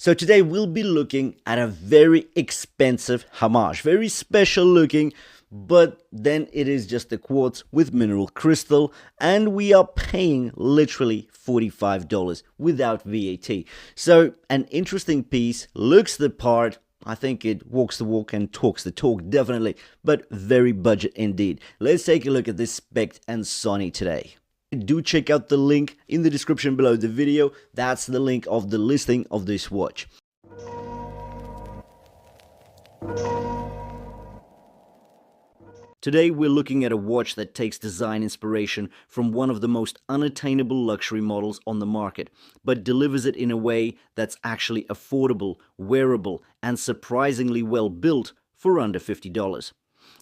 So today we'll be looking at a very expensive homage, very special looking, but then it is just a quartz with mineral crystal, and we are paying literally $45 without VAT. So an interesting piece, looks the part. I think it walks the walk and talks the talk, definitely, but very budget indeed. Let's take a look at this SPECHT and Sony today. Do check out the link in the description below the video. That's the link of the listing of this watch. Today we're looking at a watch that takes design inspiration from one of the most unattainable luxury models on the market, but delivers it in a way that's actually affordable, wearable, and surprisingly well built for under $50.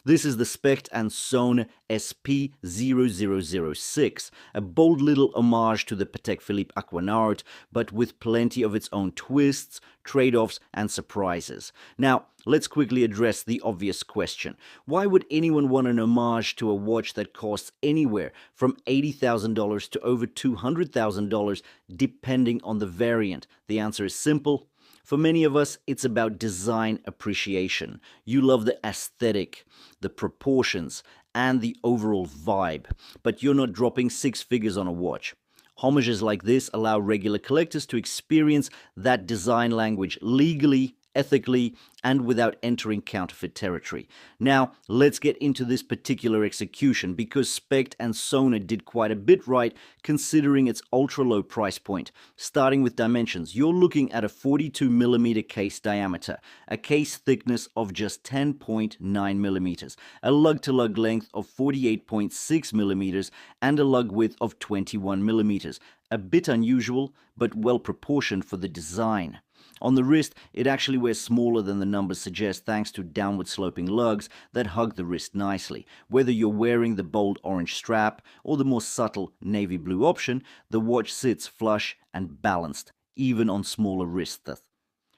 This is the SPECHT and Sohne SP0006, a bold little homage to the Patek Philippe Aquanaut, but with plenty of its own twists, trade-offs, and surprises. Now, let's quickly address the obvious question. Why would anyone want an homage to a watch that costs anywhere from $80,000 to over $200,000, depending on the variant? The answer is simple. For many of us, it's about design appreciation. You love the aesthetic, the proportions, and the overall vibe, but you're not dropping six figures on a watch. Homages like this allow regular collectors to experience that design language legally, ethically, and without entering counterfeit territory. Now, let's get into this particular execution, because SPECHT and Sohne did quite a bit right considering its ultra-low price point. Starting with dimensions, you're looking at a 42mm case diameter, a case thickness of just 10.9mm, a lug-to-lug length of 48.6mm, and a lug width of 21mm. A bit unusual, but well proportioned for the design. On the wrist, it actually wears smaller than the numbers suggest thanks to downward sloping lugs that hug the wrist nicely. Whether you're wearing the bold orange strap or the more subtle navy blue option, the watch sits flush and balanced, even on smaller wrists.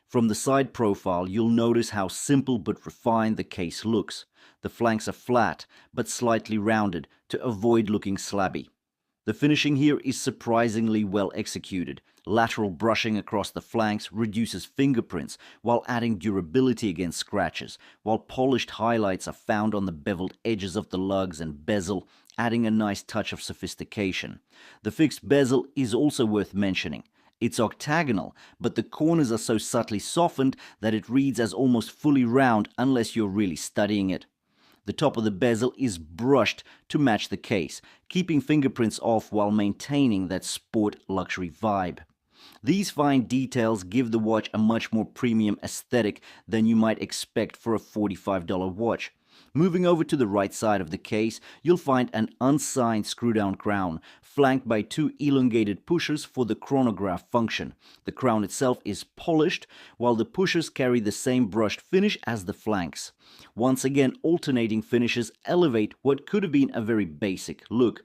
From the side profile, you'll notice how simple but refined the case looks. The flanks are flat but slightly rounded to avoid looking slabby. The finishing here is surprisingly well executed. Lateral brushing across the flanks reduces fingerprints while adding durability against scratches, while polished highlights are found on the beveled edges of the lugs and bezel, adding a nice touch of sophistication. The fixed bezel is also worth mentioning. It's octagonal, but the corners are so subtly softened that it reads as almost fully round unless you're really studying it. The top of the bezel is brushed to match the case, keeping fingerprints off while maintaining that sport luxury vibe. These fine details give the watch a much more premium aesthetic than you might expect for a $45 watch. Moving over to the right side of the case, you'll find an unsigned screw-down crown, flanked by two elongated pushers for the chronograph function. The crown itself is polished, while the pushers carry the same brushed finish as the flanks. Once again, alternating finishes elevate what could have been a very basic look.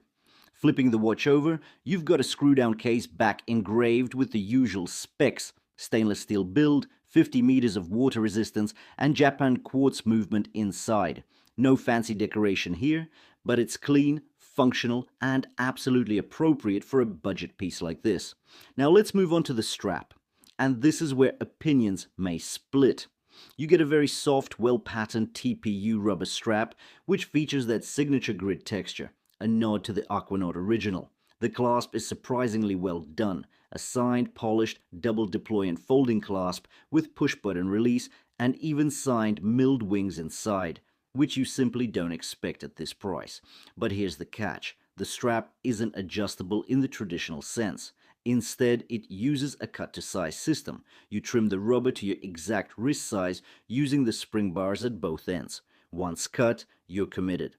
Flipping the watch over, you've got a screw-down case back engraved with the usual specs: stainless steel build, 50 meters of water resistance, and Japan quartz movement inside. No fancy decoration here, but it's clean, functional, and absolutely appropriate for a budget piece like this. Now let's move on to the strap. And this is where opinions may split. You get a very soft, well-patterned TPU rubber strap, which features that signature grid texture, a nod to the Aquanaut original. The clasp is surprisingly well done, a signed, polished, double-deployant folding clasp with push-button release and even signed milled wings inside, which you simply don't expect at this price. But here's the catch: the strap isn't adjustable in the traditional sense. Instead, it uses a cut-to-size system. You trim the rubber to your exact wrist size using the spring bars at both ends. Once cut, you're committed.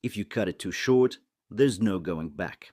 If you cut it too short, there's no going back.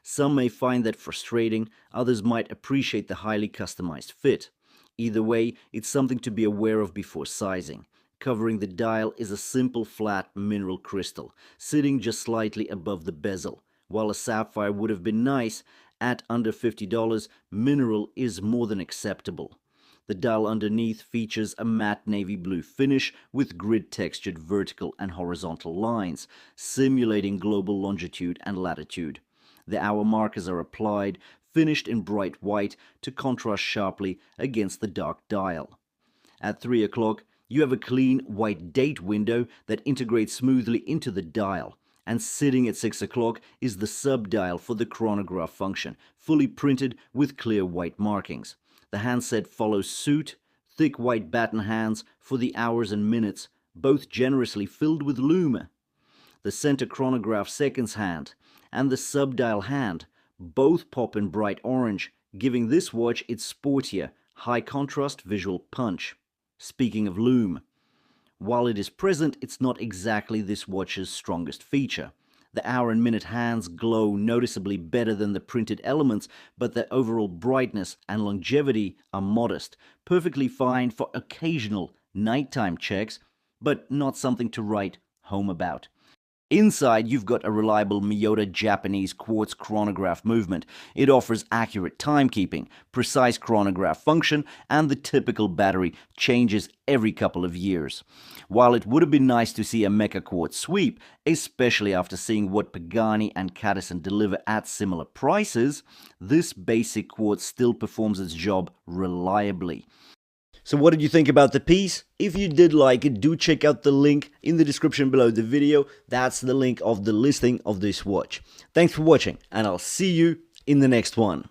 Some may find that frustrating, others might appreciate the highly customized fit. Either way, it's something to be aware of before sizing. Covering the dial is a simple flat mineral crystal, sitting just slightly above the bezel. While a sapphire would have been nice, at under $50, mineral is more than acceptable. The dial underneath features a matte navy blue finish with grid-textured vertical and horizontal lines, simulating global longitude and latitude. The hour markers are applied, finished in bright white to contrast sharply against the dark dial. At 3 o'clock, you have a clean white date window that integrates smoothly into the dial. And sitting at 6 o'clock is the sub-dial for the chronograph function, fully printed with clear white markings. The handset follows suit, thick white batten hands for the hours and minutes, both generously filled with lume. The center chronograph seconds hand and the sub-dial hand both pop in bright orange, giving this watch its sportier, high-contrast visual punch. Speaking of lume, while it is present, it's not exactly this watch's strongest feature. The hour and minute hands glow noticeably better than the printed elements, but their overall brightness and longevity are modest, perfectly fine for occasional nighttime checks, but not something to write home about. Inside, you've got a reliable Miyota Japanese quartz chronograph movement. It offers accurate timekeeping, precise chronograph function, and the typical battery changes every couple of years. While it would have been nice to see a mecha-quartz sweep, especially after seeing what Pagani and Cadison deliver at similar prices, this basic quartz still performs its job reliably. So what did you think about the piece? If you did like it, do check out the link in the description below the video. That's the link of the listing of this watch. Thanks for watching, and I'll see you in the next one.